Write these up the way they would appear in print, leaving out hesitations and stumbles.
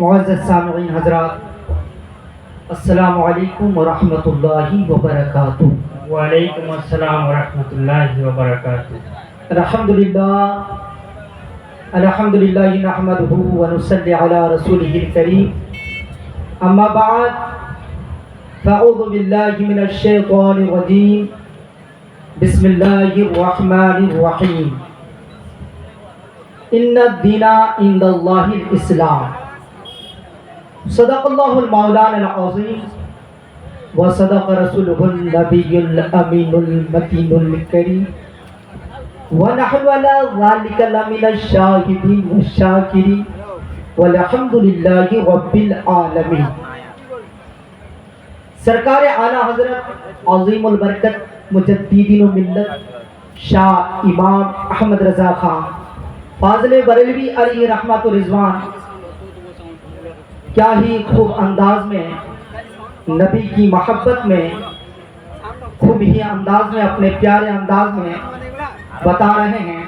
मुअज़्ज़ज़ सामिईन हज़रात, अस्सलामु अलैकुम व रहमतुल्लाहि व बरकातुहू। वालेकुम अस्सलाम व रहमतुल्लाहि व बरकातुहू। अल्हम्दुलिल्लाह नहमदुहु व नुसल्ली अला रसूलिहिल करीम। अम्मा बाद, फ़अऊज़ु बिल्लाहि मिनश शैतानिर रजीम। बिस्मिल्लाहिर रहमानिर रहीम। इन्नद-दीना इंदल्लाहिल इस्लाम। सदक़ल्लाहुल मौलानाल अज़ीम व सदक़ रसूलुहुन नबियुल अमीनुल मतीनुल करीम व नहनु अला ज़ालिका लमिनश शाहिदीन व शाकिरीन वल्हम्दुलिल्लाहि रब्बिल आलमीन। सरकार आला हज़रत अज़ीमुल बरकत मुजद्दिदीन मिल्लत शाह इमाम अहमद रज़ा खान फाज़िल बरेलवी अलैहि रहमत व रिज़वान क्या ही खूब अंदाज में नबी की मोहब्बत में खूब ही अंदाज में अपने प्यारे अंदाज में बता रहे हैं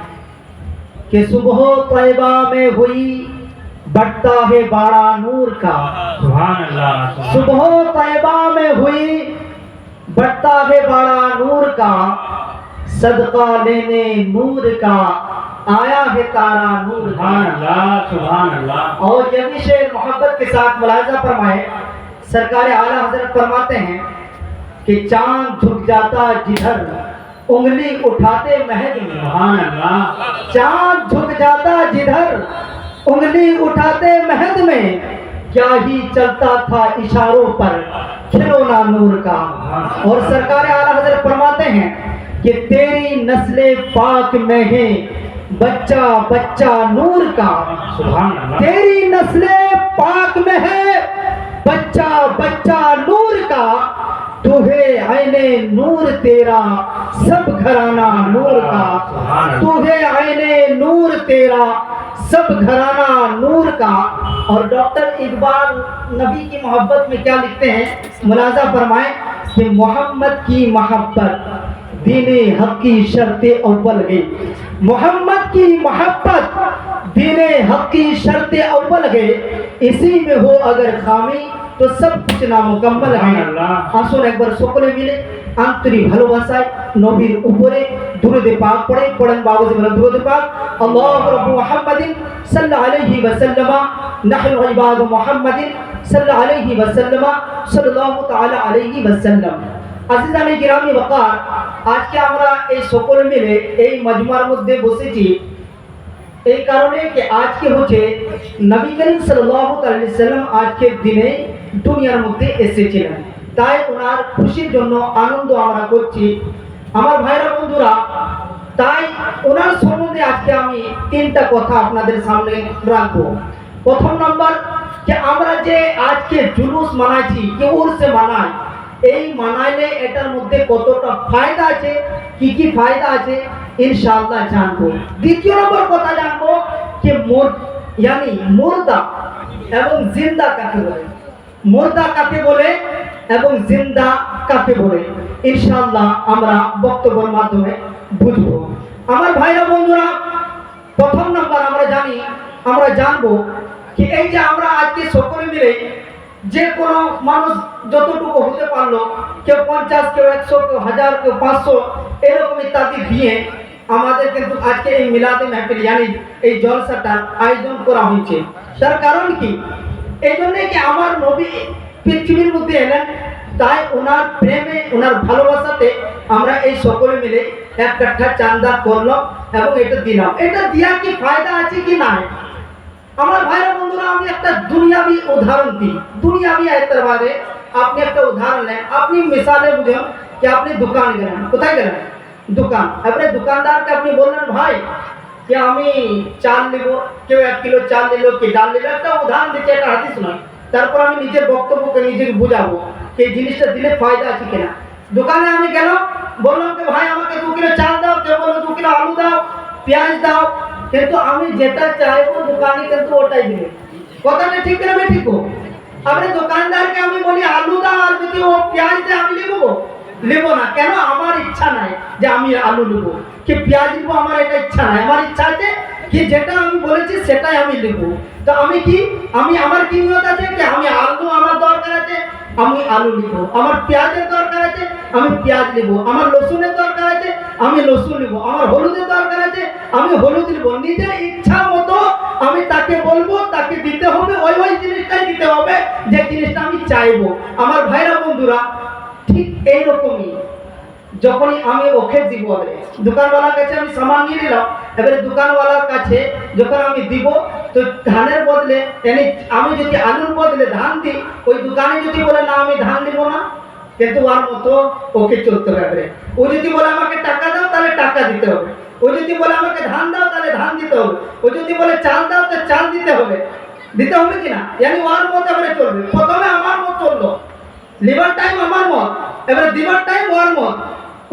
कि सुबह तैयबा में हुई बढ़ता है बाड़ा नूर का। सुभान अल्लाह। सुबह तैयबा में हुई बढ़ता है बाड़ा नूर का, सदका लेने नूर का आया है तारा नूर का। सुभान अल्लाह, सुभान अल्लाह। और ये भी शेर मोहब्बत के साथ मुलाहिजा फरमाए, सरकार आला हजरत फरमाते हैं कि चांद झुक जाता जिधर उंगली उठाते महद में। सुभान अल्लाह। चांद झुक जाता जिधर उंगली उठाते महद में, क्या ही चलता था इशारों पर खिलौना नूर का। और सरकार आला हजरत फरमाते हैं कि तेरी नस्ले पाक में है बच्चा बच्चा नूर का। सुभान अल्लाह। तेरी नस्ले पाक में है बच्चा बच्चा नूर का, तू है आईने नूर तेरा सब घराना नूर का। तू है आईने नूर तेरा सब घराना नूर का। और डॉक्टर इकबाल नबी की मोहब्बत में क्या लिखते हैं, मुलाजा फरमाए कि मोहम्मद की मोहब्बत दीने हक की शर्त अव्वल है। मोहम्मद की मोहब्बत दीने हक की शर्त अव्वल है, इसी में हो अगर खामी तो सब कुछ नामुकम्मल है। আসুন একবার সকলে মিলে আন্তরিক ভালোবাসায় নবীর উপরে দুরূদ পাক পড়ে পড়েন। বাবু জি বলেন দুরূদ পাক। আল্লাহু রাব্বু মুহাম্মাদিন সাল্লাল্লাহু আলাইহি ওয়া সাল্লামা নাহনু ইবাদু মুহাম্মাদিন সাল্লাল্লাহু আলাইহি ওয়া সাল্লামা সাল্লাল্লাহু তাআলা আলাইহি ওয়া সাল্লাম। আজিজানে কিরামি ওয়াকার, আজকে আমরা এই সকলে মিলে এই মজমার মধ্যে বসেছি এই কারণে যে আজকে হচ্ছে নবী করিম সাল্লাল্লাহু আলাইহি ওয়াসাল্লাম আজকের দিনে দুনিয়ার মধ্যে এসেছিলেন, তাই ওনার খুশির জন্য আনন্দ আমরা করছি আমার ভাইরা বন্ধুরা। তাই ওনার সম্বন্ধে আজকে আমি তিনটা কথা আপনাদের সামনে রাখবো। প্রথম নম্বর, যে আমরা যে আজকে জুলুস মানাইছি, কি উরসে মানাই, এই মানাইলে এটার মধ্যে কতটা ফায়দা আছে, কি কি ফায়দা আছে ইনশাআল্লাহ জানবো। দ্বিতীয় নম্বর কথা জানবো যে মুর্দা এবং জিন্দা কাকে বলে, মুর্দা কাকে বলে এবং জিন্দা কাকে বলে, ইনশাআল্লাহ আমরা বক্তব্যের মাধ্যমে বুঝবো। আমার ভাইরা বন্ধুরা, প্রথম নম্বর আমরা জানবো যে এই যে আমরা আজকে সকলে মিলে যে কোনো মানুষ যতটুকু হতে পারলো, কেউ 50, কেউ 100, কেউ 1000, কেউ 500 এরকম ইত্যাদি দিয়ে আমাদের কিন্তু আজকে এই মিলাদে মাহফিল এই জলসাটার আয়োজন করা হয়েছে। তার কারণ কি, এই জন্য কি আমার নবী পৃথিবীর মধ্যে এলেন, তাই ওনার প্রেমে ওনার ভালোবাসাতে আমরা এই সকলে মিলে এক কাঠা চাঁদা করলাম এবং এটা দিলাম। এটা দিয়া কি ফায়দা আছে কি নাই আমার ভাইরা বন্ধুরা, আমি একটা দুনিয়াবি উদাহরণ দিই। দুনিয়াবি এতবারে আপনি একটা উদাহরণ নেন, আপনি মিসালে বুঝুন যে আপনি দোকান গেলেন, কোথায় গেলেন, দোকান। আপনি দোকানদারকে আপনি বললেন ভাই যে আমি চাল নেব, কেউ 1 কিলো চাল নিল, কি ডাল নিল, একটা উদাহরণ দিচ্ছে, একটা হাদিস নয়। তারপর আমি নিজের বক্তব্যকে নিজেকে বুঝাবো যে এই জিনিসটা দিলে ফায়দা আছে কিনা। দোকানে আমি গেলাম, বললাম যে ভাই আমাকে 2 কিলো চাল দাও, কেউ বললো 2 কিলো আলু দাও, পেঁয়াজ দাও, কিন্তু আমি যেটা চাইবো দোকানি কিন্তু ওটাই দিবে। কথাটা ঠিক না ঠিক? আপনি দোকানদারকে আমি বলি আলু দাও আর যদি ও পেঁয়াজ দেয় আমি নেবো না। কেন? আমার ইচ্ছা নাই যে আমি আলু নেবো কি পেঁয়াজ নেবো, আমার এটা ইচ্ছা নাই। আমার ইচ্ছা আছে কি যেটা আমি বলেছি সেটাই আমি লিখবো। তো আমি কি আমার কি নিয়ত আছে কি আমি আলু আমার দরকার আছে আমি আলু লিখবো, আমার পেঁয়াজের দরকার আছে আমি পেঁয়াজ লিখবো, আমার রসুনের দরকার আছে আমি রসুন লিখবো, আমার হলুদের দরকার আছে আমি হলুদ লিখবো। নিজের ইচ্ছা মতো আমি তাকে বলবো, তাকে দিতে হবে ওই জিনিসটাই দিতে হবে যে জিনিসটা আমি চাইবো। আমার ভাইরা বন্ধুরা ঠিক এইরকমই যখনই আমি ওকে দিব, দোকানওয়ালার কাছে আমি সামান নিয়ে নিলাম, এবারে দোকানওয়ালার কাছে যখন আমি দিব তো ধানের বদলে আমি যদি আলুর বদলে ধান দিই, ওই দোকানে যদি বলে না আমি ধান দিব না, কিন্তু ওর মতো ওকে চলতে হবে। ও যদি বলে আমাকে টাকা দাও তাহলে টাকা দিতে হবে, ও যদি বলে আমাকে ধান দাও তাহলে ধান দিতে হবে, ও যদি বলে চাল দাও তো চাল দিতে হবে কিনা, ওর মতো এবারে চলবে। প্রথমে আমার মত চললো, লিভার টাইম আমার মত, এবারে দিবার টাইম ওর মত।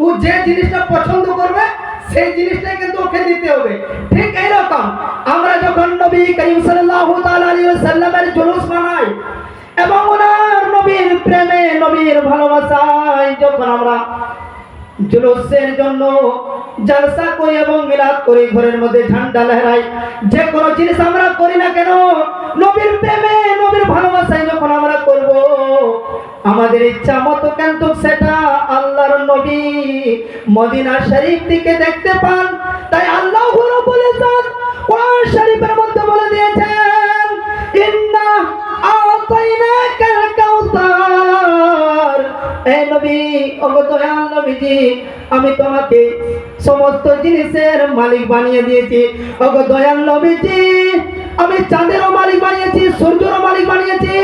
ও যে জিনিসটা পছন্দ করবে সেই জিনিসটাই কিন্তু ওকে দিতে হবে। ঠিক এইরকম আমরা যখন নবী করিম সাল্লাল্লাহু তাআলা আলাইহি ওয়াসাল্লামের জুলুস মানাই এবং ওনার নবীর প্রেমে নবীর ভালোবাসায় যখন আমরা জুলুসের জন্য জলসা করি এবং মিলাদ করি, ঘরের মধ্যে ঝান্ডা লহরাই, যে কোনো জিনিস আমরা করি না কেন নবীর প্রেমে নবীর ভালোবাসায় যখন আমরা করব, আমাদের ইচ্ছা মতো কিন্তু সেটা আল্লাহর নবী মদিনা শরীফ থেকে দেখতে পান। তাই আল্লাহ রাব্বুল ইজ্জত কোরআন শরীফের মধ্যে বলে দিয়েছেন, ইন্না আতাইনাকাল কাউসার। এই নবী, ওগো দয়াল নবীজি, আমি তোমাকে সমস্ত জিনিসের মালিক বানিয়ে দিয়েছি। ওগো দয়াল নবীজি, আমি চাঁদেরও মালিক বানিয়েছি, সূর্যেরও মালিক বানিয়েছি,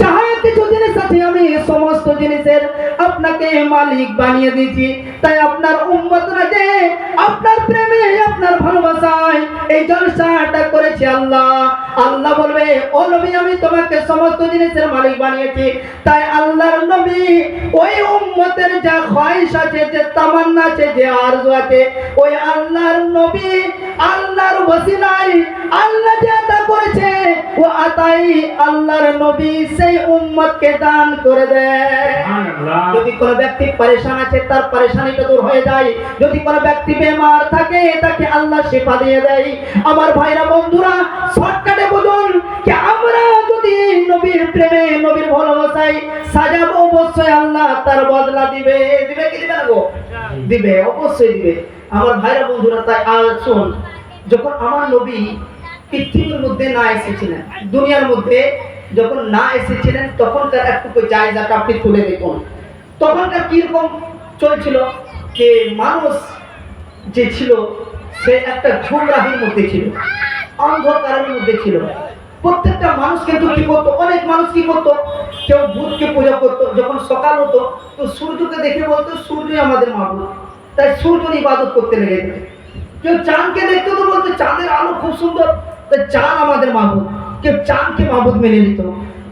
যাহা কিছু জিনিস আছে আমি সমস্ত জিনিসের আপনাকে মালিক বানিয়ে দিয়েছি। তাই আপনার উম্মতরা যে আপনার প্রেমে আপনার ভালোবাসায় এই জলসাটা করেছে আল্লাহ বলবে, ও নবী আমি তোমাকে সমস্ত জিনিসের মালিক বানিয়েছি। তাই আল্লাহর নবী ওই উম্মতের যা খ্বাহিশ আছে, যে তামান্না আছে, যে আরজু আছে, ওই আল্লাহর নবী আল্লাহর ওসিলায় আল্লাহ যে আতা করেছে ও আতাই আল্লাহর নবী সেই উম্মতকে দান করে দেয়। যদি কোনো ব্যক্তি পরেশান আছে তার পরেশানিটা দূর হয়ে যায়, যদি কোনো ব্যক্তি বেমার থাকে তাকে আল্লাহ শিফা দিয়ে দেয়। আমার ভাইরা বন্ধুরা শর্টকাটে বুঝুন যে আমরা যদি নবীর প্রেমে নবীর ভালোবাসায় সাজাবো, অবশ্যই আল্লাহ তার বদলা দিবে কি দিবে না গো? দিবে, অবশ্যই দিবে। আমার ভাইরা বন্ধুরা তাই আসুন, যখন আমার নবী পৃথিবীর মধ্যে না এসেছিলেন, দুনিয়ার মধ্যে যখন না এসেছিলেন, তখনকার একটু জায়গাটা আপনি তুলে দেখুন। তখনকার কিরকম চলছিল, যে মানুষ যে ছিল সে একটা ঝুমরাহির মধ্যে ছিল, অন্ধকারের মধ্যে ছিল। প্রত্যেকটা মানুষ কিন্তু কি করতো, অনেক মানুষ কি করতো, কেউ বুধকে পূজা করতো, যখন সকাল হতো তো সূর্যকে দেখে বলতো সূর্যই আমাদের মাবুদ, তাই সূর্যের ইবাদত করতে লেগে যেত। কেউ চাঁদকে দেখতো তো বলতো চাঁদের আলো খুব সুন্দর, তাই চাঁদ আমাদের মাবুদ, কেউ চাঁদকে মাবুদ মেনে নিত।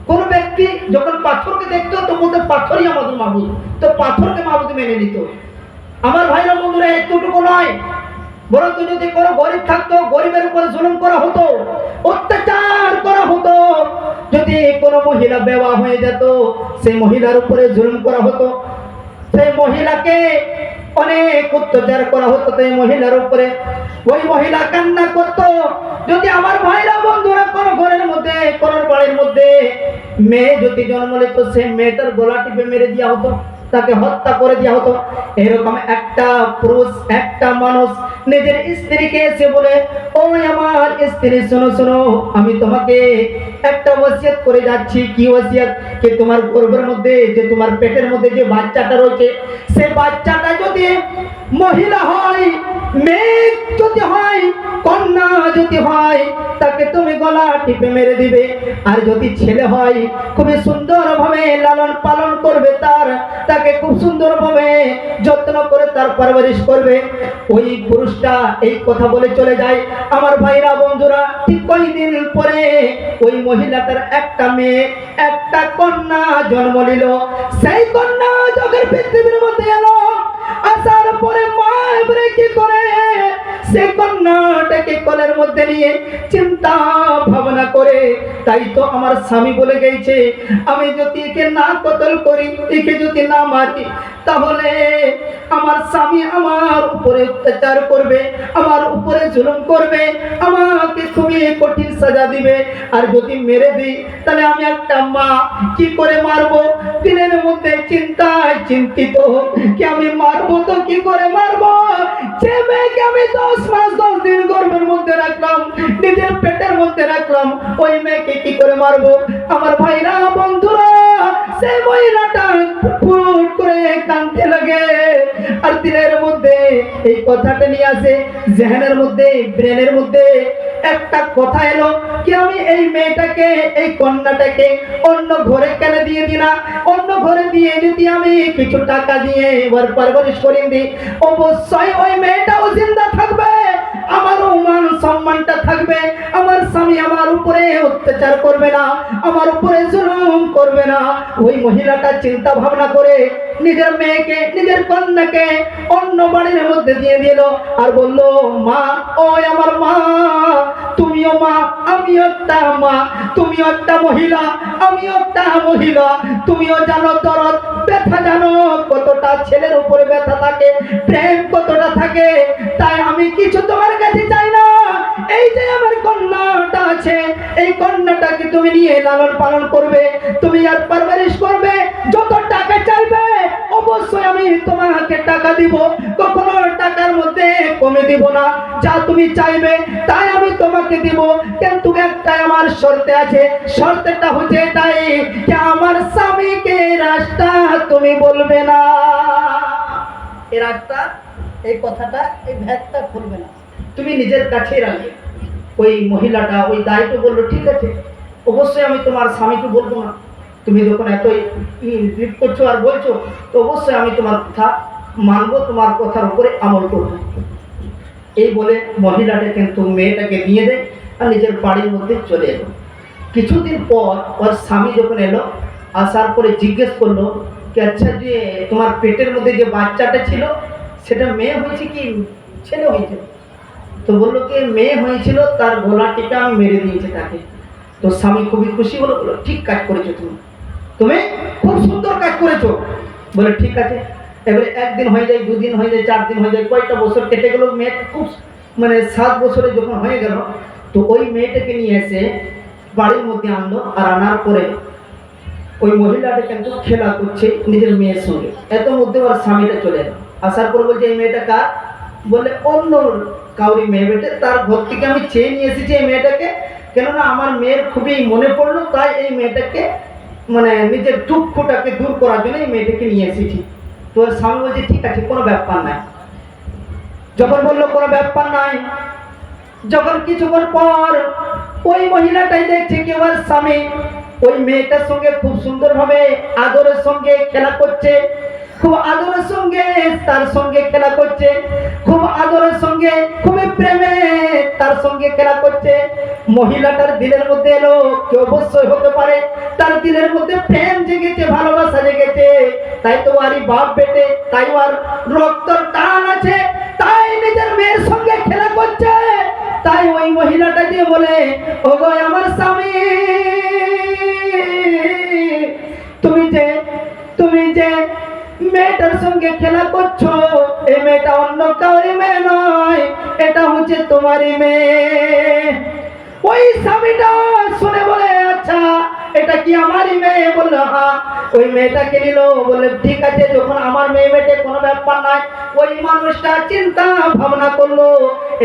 কোন ব্যক্তি যখন পাথরকে দেখতো তো বলতো পাথরই আমাদের মাবুদ, তো পাথরকে মাবুদ মেনে নিত। আমার ভাইরা বন্ধুরা এতটুকু নয়, বরং যদি কোনো গরিব থাকতো, গরিবের উপর জুলুম করা হতো, অত্যাচার করা হতো। যদি কোনো মহিলা বেওয়া হয়ে যেত, সেই মহিলার উপরে জুলুম করা হতো, সেই মহিলাকে অনেক অত্যাচার করা হতো সেই মহিলার উপরে। ওই মহিলা কান্না করতো। যদি আমার ভাইরা বন্ধুরা কোনো ঘরের মধ্যে, কোনো বাড়ির মধ্যে মেয়ে যদি জন্ম নিত, সেই মেয়েটার গলা টিপে মেরে দেওয়া হতো, তাকে হত্যা করে দেওয়া হতো। এরকম একটা পুরুষ, একটা মানুষ নিজের স্ত্রীকে এসে বলে, ও আমার স্ত্রী শোনো শোনো, আমি তোমাকে একটা ওসিয়ত করে যাচ্ছি। কি ওসিয়ত? যে তোমার গর্ভের মধ্যে, যে তোমার পেটের মধ্যে যে বাচ্চাটা রয়েছে, সেই বাচ্চাটা যদি মহিলা হয়, মেয়ে যদি হয়, কন্যা যদি হয়, তাকে তুমি গলা টিপে মেরে দিবে। আর যদি ছেলে হয়, খুবই সুন্দরভাবে লালন পালন করবে, তাকে খুব সুন্দরভাবে যত্ন করে তার পরবরিশ করবে। ওই পুরুষটা এই কথা বলে চলে যায়। আমার ভাইরা বন্ধুরা, ঠিক কয়েকদিন পরে ওই মহিলাটার একটা মেয়ে, একটা কন্যা জন্ম নিল। সেই কন্যা যখন পৃথিবীর মধ্যে এলো, আসার তারপরে মা এবারে কি করে সে কন্যাটাকে কোলের মধ্যে নিয়ে চিন্তা ভাবনা করে, তাই তো আমার স্বামী বলে গেছে আমি যদি একে না কতল করি, একে যদি না মারি, তাহলে আমার স্বামী আমার উপরে অত্যাচার করবে, আমার উপরে জুলুম করবে, আমাকে খুবই কঠিন সাজা দিবে। আর যদি মেরে দিই তাহলে আমি একটা মা কি করে মারবো? দিনের মধ্যে চিন্তায় চিন্তিত কি আমি মারবো তো কি করে মারবো? যে মেয়েকে আমি 10 মাস 10 দিন গর্ভের মধ্যে রাখলাম, নিজের পেটের মধ্যে রাখলাম, ওই মেয়েকে কি করে মারবো? আমার ভাইরা বন্ধুরা, সেই মহিলাটা ফুট করে কাঁদতে লাগে। আর দিনের মধ্যে এই কথাটা নিয়ে আসে জেহেনের মধ্যে, ব্রেনের মধ্যে একটা কথা এলো কি আমি এই মেয়েটাকে, এই কন্যাটাকে অন্য ঘরে কেন দিয়ে দিই না? অন্য ঘরে দিয়ে যদি আমি কিছু টাকা দিয়ে এবার পরবরিশ করে দিই, অবশ্যই ওই মেয়েটাও জিন্দা থাকবে, আমারও মান সম্মানটা থাকবে, আমার স্বামী আমার উপরে অত্যাচার করবে না, আমার উপরে জুলুম করবে না। ওই মহিলাটা চিন্তা ভাবনা করে নিজের মেয়েকে, নিজের কন্যাকে অন্য বাড়ির মধ্যে দিয়ে দিল আর বলল, মা, ওই আমার মা, তুমিও মা, আমিও একটা মা, তুমিও একটা মহিলা, আমিও একটা মহিলা, তুমিও জানো দরদ, ব্যথা জানো কতটা ছেলের উপরে ব্যথা থাকে, প্রেম কতটা থাকে। তাই আমি কিছু তোমার কাছে চাই না, এই যে আমার কন্যাটা আছে, এই কন্যাটাকে তুমি নিয়ে লালন পালন করবে, তুমি আর পরবরিশ করবে, যত টাকা চাইবে অবশ্যই আমি তোমাকে টাকা দিব, কখনো টাকার মধ্যে কমে দিব না, যা তুমি চাইবে তাই আমি তোমাকে দিব। কিন্তু একটা আমার শর্তে আছে, শর্তটা হচ্ছে এটাই যে আমার স্বামীকে রাস্তা তুমি বলবে না, এই রাস্তা, এই কথাটা, এই ভ্যাটটা খুলবে না, তুমি নিজের কাছে রাখবে। ওই মহিলাটা, ওই দায়িত্ব বললো, ঠিক আছে, অবশ্যই আমি তোমার স্বামীকে বলবো না, তুমি যখন এতই রিপ করছো আর বলছো, তো অবশ্যই আমি তোমার কথা মানবো, তোমার কথার উপরে আমল করবো। এই বলে মহিলাটা কিন্তু মেয়েটাকে দিয়ে দেয় আর নিজের বাড়ির মধ্যে চলে এলো। কিছুদিন পর ওর স্বামী যখন এলো, আসার পরে জিজ্ঞেস করলো কি, আচ্ছা যে তোমার পেটের মধ্যে যে বাচ্চাটা ছিল সেটা মেয়ে হয়েছে কি ছেলে হয়েছে? তো বললো কি মেয়ে হয়েছিল, তার গলাটিটা আমি মেরে দিয়েছি তাকে। তো স্বামী খুবই খুশি হলো, বললো ঠিক কাজ করেছো, তুমি তুমি খুব সুন্দর কাজ করেছো। বলে ঠিক আছে। এবারে একদিন হয়ে যায়, দুদিন হয়ে যায়, 4 দিন হয়ে যায়, কয়েকটা বছর কেটে গেল। মেয়েটা খুব 7 বছরে যখন হয়ে গেল, তো ওই মেয়েটাকে নিয়ে এসে বাড়ির মধ্যে আনলো। আর আনার পরে ওই মহিলাটা কিন্তু খেলা করছে নিজের মেয়ের সঙ্গে, এত মধ্যে ওর স্বামীটা চলে এলো। আসার পর বলছে, এই মেয়েটা কার? বলে অন্য কাউরি মেয়ে বেটে, তার ঘর থেকে আমি চেয়ে নিয়ে এসেছি এই মেয়েটাকে, কেননা আমার মেয়ের খুবই মনে পড়লো, তাই এই মেয়েটাকে নিজের দুঃখটাকে দূর করার জন্য এই মেয়েটাকে নিয়ে এসেছি। তো ওর স্বামী বলছে ঠিক আছে, কোনো ব্যাপার নাই। যখন বললো কোনো ব্যাপার নাই, যখন কিছুক্ষণ পর ওই মহিলাটাই দেখছে কি ওর স্বামী ওই মেয়েটার সঙ্গে খুব সুন্দরভাবে আদরের সঙ্গে খেলা করছে, খুব আদরের সঙ্গে তার সঙ্গে খেলা করছে, খুব আদরের সঙ্গে, খুবই প্রেমে তার সঙ্গে খেলা করছে। মহিলাটার দিলের মধ্যে এলো কি অবশ্যই হতে পারে তার দিলের মধ্যে প্রেম জেগেছে, ভালোবাসা জেগেছে, তাই তো আরই বাপ বেটে, তাই আর রক্তর টান আছে, তাই নিজের মেয়ের সঙ্গে খেলা করছে। তাই ওই মহিলাটা দিয়ে বলে, ওগো আমার স্বামী, তুমি যে মেয়েটার সঙ্গে খেলা করছো, এই মেয়েটা অন্য কাউরি মেয়ে নয়, এটা হচ্ছে তোমারই মেয়ে। ওই স্বামীটা শুনে বলে, আচ্ছা এটা কি আমারই মেয়ে? বললো হ্যাঁ। ওই মেয়েটাকে নিল, বলে ঠিক আছে, যখন আমার মেয়ে বেটে কোনো ব্যাপার নাই। ওই মানুষটা চিন্তা ভাবনা করলো,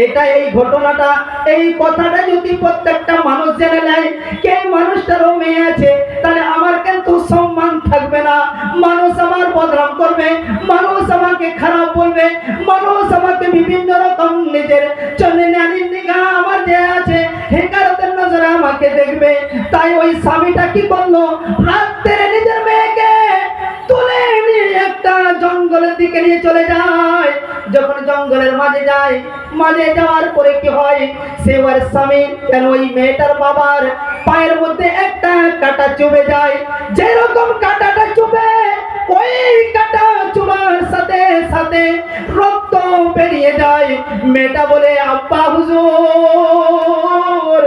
এটা এই ঘটনাটা, এই কথাটা যদি প্রত্যেকটা মানুষ জেনে নেয় কে মানুষটারও মেয়ে আছে, তাহলে আমার কিন্তু সম্মান থাকবে না, মানুষ আমার বদনাম করবে, মানুষ আমাকে খারাপ বলবে, মানুষ আমাকে বিভিন্ন রকম নিজের চলে নারীর নিগা আমার যে আছে হেকারতের নজরে আমাকে দেখবে। তাই ওই স্বামীটা কি করলো, রাত্রে নিজের মেয়েকে তুলে নিয়ে একটা জঙ্গলের দিকে নিয়ে চলে যায়। যখন জঙ্গলের মাঝে যায়, মাঝে যাওয়ার পরে কি হয়, সে ওর স্বামী কেন ওই মেয়েটার বাবার পায়ের মধ্যে একটা কাঁটা চুবে যায়। যেরকম কাঁটাটা চুবে ওই কাটা চুলার সাথে সাথে রক্ত বেরিয়ে যায়। মেয়েটা বলে, আব্বা হুজুর,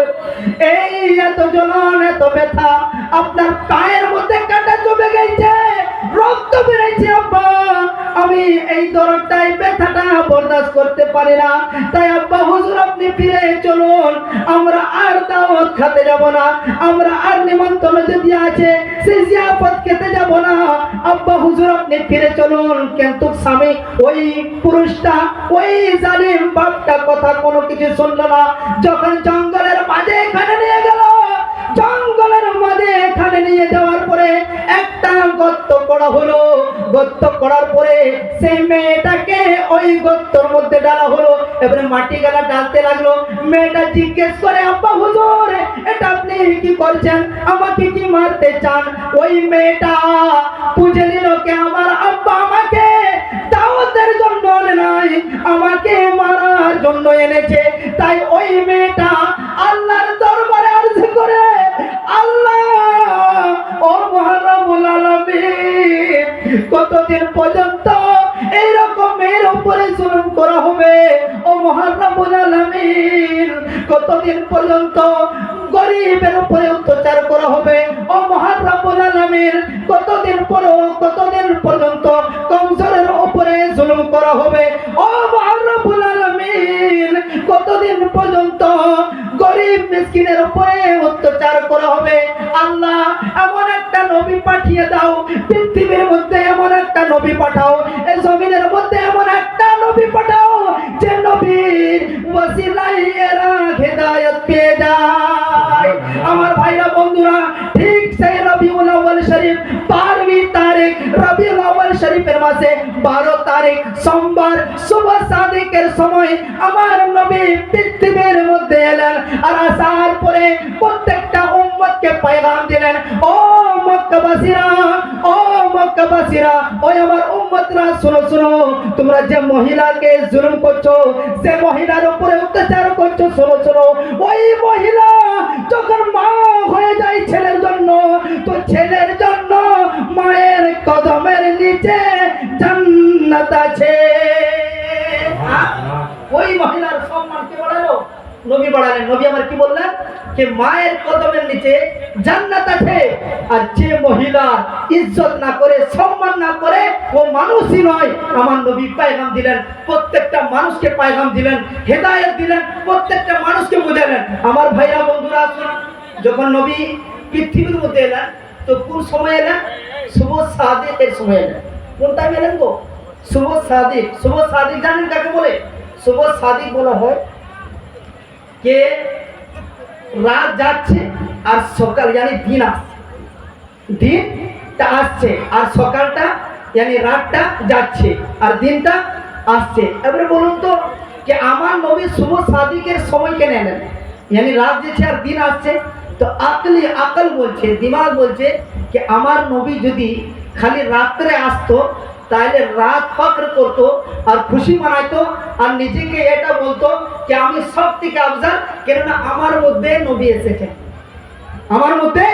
এই এত জ্বলন, এত ব্যথা, আপনার পায়ের মধ্যে কাটা চুবে গেছে, রক্ত বেরিয়েছে আব্বা, আমি এই দরদটাই ব্যথাটা বরদাস্ত করতে পারি না। তাই আব্বা হুজুর আপনি ফিরে চলুন, আমরা আর দাওয়াত খেতে যাব না, আমরা আর নিমন্ত্রণ যদি আছে সেই জিয়াফত খেতে যাব না। আব্বা হুজুর আপনি ফিরে চলুন। কিন্তু স্বামী ওই পুরুষটা, ওই জালিম বাপটা কথা কোনো কিছু শুনলো না। যখন জঙ্গলের মাঝে এখানে নিয়ে গেল, জঙ্গলের মাঝে এখানে নিয়ে যাওয়ার পরে একটা গর্ত করা হলো। গর্ত করার পরে সেই মেয়েটাকে ওই গর্তর মধ্যে ডালা হলো। এবারে মাটি গালা ডালতে লাগলো। মেয়েটা জিজ্ঞেস করে, আব্বা হুজুর, এটা আপনি কি করছেন, আমাকে কি মারতে চান? ওই মেয়েটা বুঝে নিল কে আমার আব্বা আমাকে দাওয়াতের জন্য আনে নাই, আমাকে মারার জন্য এনেছে। তাই ওই মেয়েটা আল্লাহর দরবারে আরজ করে, আল্লাহ ও মহারাবুল আলামিন, কতদিন পর্যন্ত এইরকম মেয়ের উপরে জুলুম করা হবে? ও মহারাবুল আলামিন, কতদিন পর্যন্ত গরিবের উপরে অত্যাচার করা হবে? ও মহারাবুল আলামিন, কতদিন পর্যন্ত কমজোরের উপরে জুলুম করা হবে? ও মহারাবুল আলামিন, কতদিন পর্যন্ত গরিব মিসকিনের উপরে অত্যাচার করা হবে? আল্লাহ, এমন একটা নবী পাঠিয়ে দাও, পৃথিবীর মধ্যে এমন একটা নবী পাঠাও, এই জমিনের মধ্যে এমন একটা নবী পাঠাও যে নবীর ওসিলায় এরা হেদায়েত পেয়ে যায়। আমার ভাইরা বন্ধুরা, ঠিক সেই রবিউল আউয়াল শরীফ 12 তারিখ, রবিউল আউয়াল শরীফের মাসে 12 তারিখ সোমবার শুভ সাদিকের সময় আমার নবী পৃথিবীর মধ্যে এলেন। আর আসার পরে প্রত্যেকটা উম্মতকে পয়গাম দিলেন, ও মক্কাবাসীরা, ও মক্কাবাসীরা, ওই আমার উম্মতরা, শুনো শুনো, তোমরা যে মহিলাকে জুলুম করছো, যে মহিলার উপরে অত্যাচার করছো, শোনো শোনো, ওই মহিলা যখন মা হয়ে যায় ছেলের জন্য, তো ছেলের জন্য মায়ের কদমের নিচে জান্নাত আছে। ওই মহিলার সম্মান কে বাড়ালো? নবী বাড়ালেন। নবী আমার কি বললেন? যে মায়ের কদমের নিচে জান্নাত আছে। আর যে মহিলা ইজ্জত না করে, সম্মান না করে, ও মানুষই নয়। আমার নবী পয়গাম দিলেন, প্রত্যেকটা মানুষকে পয়গাম দিলেন, হেদায়েত দিলেন, প্রত্যেকটা মানুষকে বুঝালেন। আমার ভাইরা বন্ধুরা, আসুন, যখন নবী পৃথিবীর মধ্যে এলেন, তো কোন সময় এলেন? শুভ সাদিকের সময় এলেন। কোন টাইম এলেন গো? শুভ সাদিক। শুভ সাদিক জানেন কাকে বলে? শুভ সাদিক বলা হয় কে রাত যাচ্ছে আর সকাল, yani দিন আসছে, দিনটা আসছে আর সকালটা yani রাতটা যাচ্ছে আর দিনটা আসছে। এবারে বলুন তো যে আমার নবী শুভ সাদিকের সময় কেন এলেন? yani রাত যাচ্ছে আর দিন আসছে। তো আকল বলছে, দিমাগ বলছে যে আমার নবী যদি খালি রাত্রে আসতো তাহলে রাত ফক্র করতো আর খুশি মানাইতো আর নিজেকে এটা বলতো যে আমি সব থেকে আফজাল, কেননা আমার মধ্যে নবী এসেছেন, আমার মধ্যে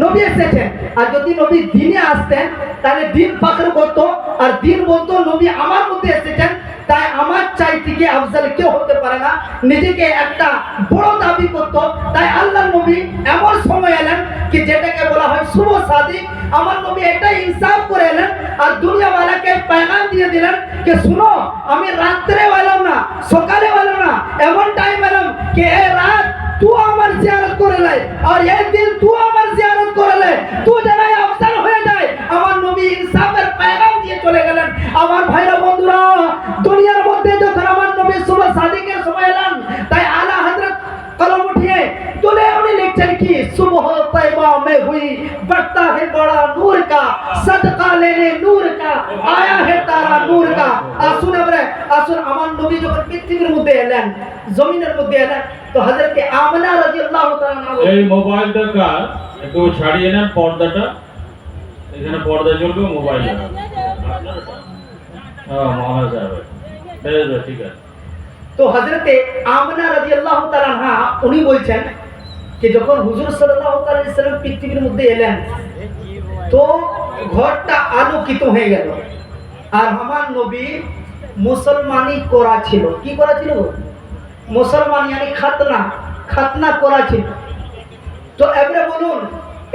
নবী এসেছেন। আর যদি নবী দিনে আসতেন তাহলে দিন ফক্র করতো আর দিন বলতো নবী আমার মধ্যে এসেছেন, তাই আমার চাইতে কি আফজাল কেউ হতে পারে না, নিজেকে একটা বড় দাবি করতো। তাই আল্লাহ নবী এমন সময় এলেন কি যেটাকে বলা হয় শুভ সাদিক। আমার নবী এটাই ইনসাফ করে এলেন আর দুনিয়াওয়ালাকে পয়গাম দিয়ে দিলেন যে শুনো, আমি রাত্রে এলাম না, সকালে এলাম না, এমন টাইম এলাম कि ए रात तू আমার জিয়ারত করে লাই আর এই দিন तू আমার জিয়ারত করে লাই, तू জানাই আফজাল হয়ে যায়। আমার নবী ইনসাফের পয়গাম দিয়ে চলে গেলেন। আমার ভাইরা বন্ধুরা, দুনিয়ার মধ্যে যখন আমার নবী শুভ সাদিকের সময় এলেন, তাই আলা হযরত কলম উঠিয়ে তুলে উনি লিখছেন কি सुबह तैयबा में हुई बढ़ता है बड़ा नूर का, सदका लेने नूर का, आया है तारा नूर का। আসুন আমরা, আসুন, আমার নবী যখন পৃথিবীর মধ্যে এলেন, জমিনের মধ্যে এলেন, তো হযরত আমিনা রাদিয়াল্লাহু তাআলা এই মোবাইলটা কার একটু ছাড়িয়ে নেন, পর্দাটা এখানে পর্দা চলবে, মোবাইল হ্যাঁ মহারাজ সাহেব, ঠিক আছে। তো হযরতে আমিনা রাদিয়াল্লাহু তাআলা আনহা উনি বলছেন যে যখন হুজুর সাল্লাল্লাহু আলাইহি ওয়াসাল্লাম পৃথিবীর মধ্যে এলেন, তো ঘরটা আলোকিত হয়ে গেল। আর আমার নবী মুসলমানি করা ছিল, কি করা ছিল? মুসলমান মানে খাতনা করা ছিল। তো এবারে বলুন,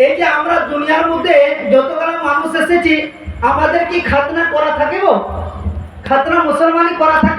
এই যে আমরা দুনিয়ার মধ্যে যতগুলো মানুষ এসেছি, আমাদের কি খাতনা করা থাকে? খাতনা মুসলমানি করা থাকে?